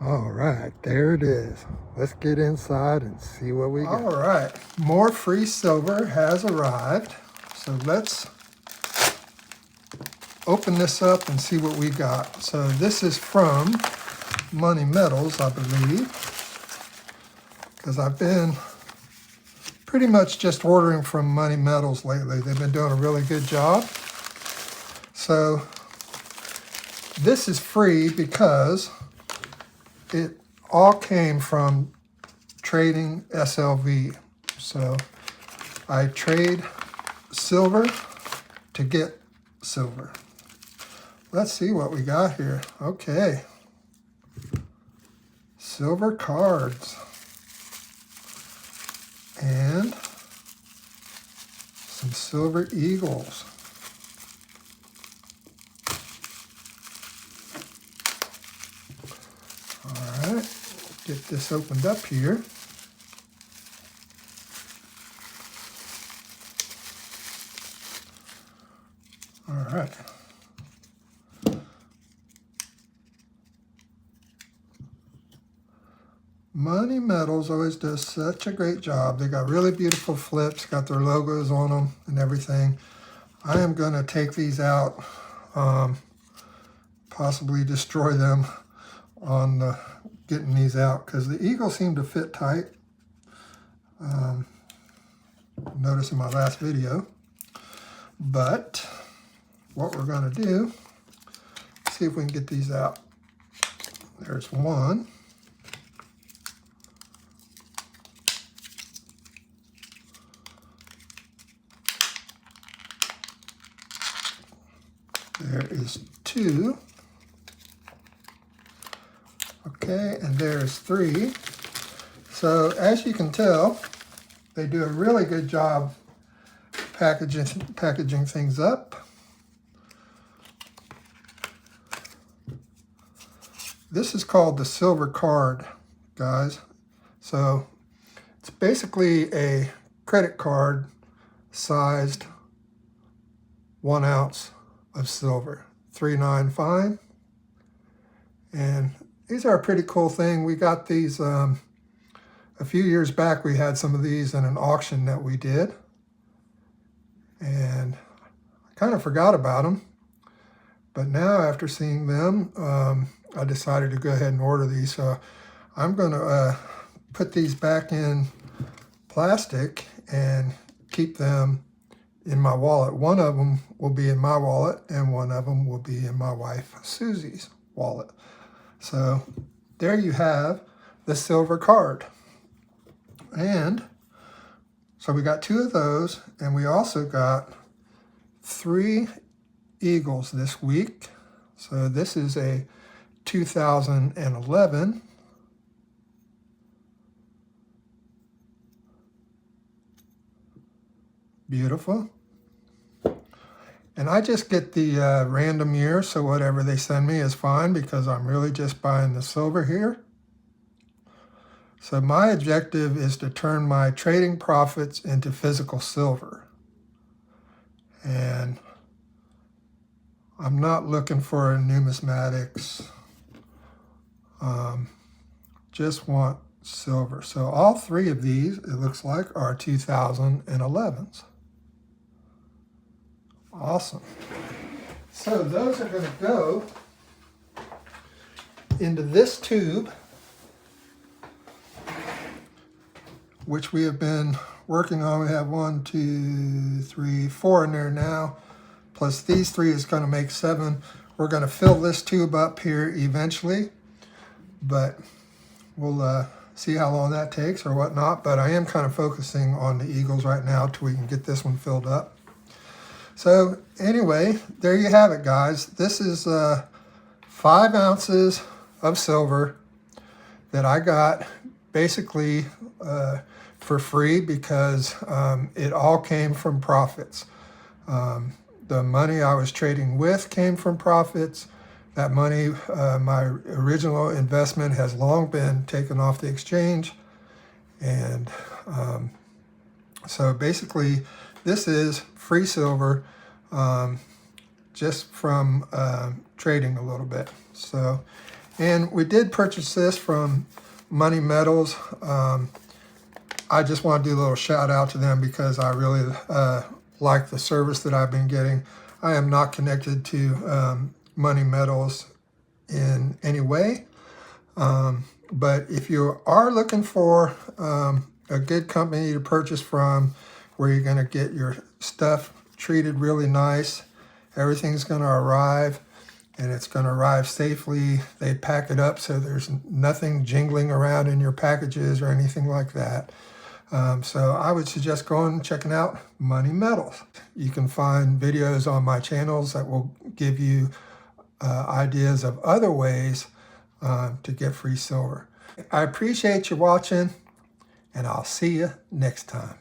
All right, there it is. Let's get inside and see what we got. All right, more free silver has arrived. So let's open this up and see what we got. So this is from Money Metals, I believe, because I've been pretty much just ordering from Money Metals lately. They've been doing a really good job. So this is free because it all came from trading SLV. So I trade silver to get silver. Let's see what we got here. Okay. Silver cards. And some silver eagles. All right, get this opened up here. All right. Money Metals always does such a great job. They got really beautiful flips, got their logos on them and everything. I am going to take these out, possibly destroy them on getting these out because the eagles seem to fit tight. Notice in my last video. But what we're going to do, see if we can get these out. There's one. There is two. Okay, and there's three. So as you can tell, they do a really good job packaging things up. This is called the silver card, guys. So it's basically a credit card sized 1 ounce of silver, 395. And these are a pretty cool thing. We got these a few years back. We had some of these in an auction that we did, and I kind of forgot about them. But now after seeing them, I decided to go ahead and order these. So I'm going to put these back in plastic and keep them in my wallet. One of them will be in my wallet and one of them will be in my wife Susie's wallet. So there you have the silver card. And so we got 2 of those, and we also got 3 eagles this week. So this is a 2011. Beautiful. And I just get the random year, so whatever they send me is fine because I'm really just buying the silver here. So my objective is to turn my trading profits into physical silver. And I'm not looking for numismatics. Just want silver. So all 3 of these, it looks like, are 2011s. Awesome. So those are going to go into this tube, which we have been working on. We have 1, 2, 3, 4 in there now, plus these 3 is going to make 7. We're going to fill this tube up here eventually, but we'll see how long that takes or whatnot. But I am kind of focusing on the eagles right now till we can get this one filled up. So anyway, there you have it, guys. This is 5 ounces of silver that I got basically for free because it all came from profits. The money I was trading with came from profits. That money, my original investment has long been taken off the exchange. And so basically, this is free silver just from trading a little bit. So And we did purchase this from Money Metals. I just want to do a little shout out to them because I really like the service that I've been getting. I am not connected to Money Metals in any way. But if you are looking for a good company to purchase from, where you're going to get your stuff treated really nice, everything's going to arrive, and it's going to arrive safely. They pack it up so there's nothing jingling around in your packages or anything like that. So I would suggest going and checking out Money Metals. You can find videos on my channels that will give you ideas of other ways to get free silver. I appreciate you watching, and I'll see you next time.